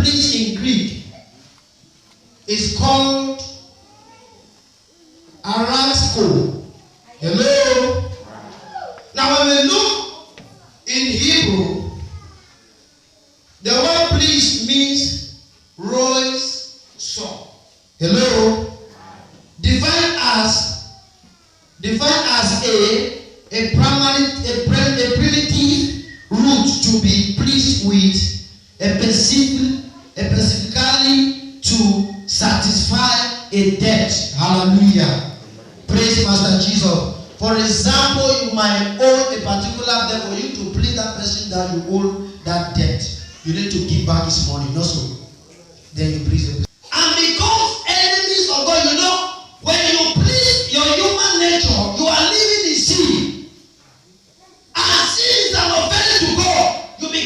please in Greek is called arasko. Hello? Now when we look in Hebrew, the word please means Roy's son. Hello? Defined as a primitive root to be pleased with, specifically to satisfy a debt. Hallelujah. Praise Master Jesus. For example, you might owe a particular debt. For you to please that person that you owe that debt, you need to give back his money. Not so. Then you please the person.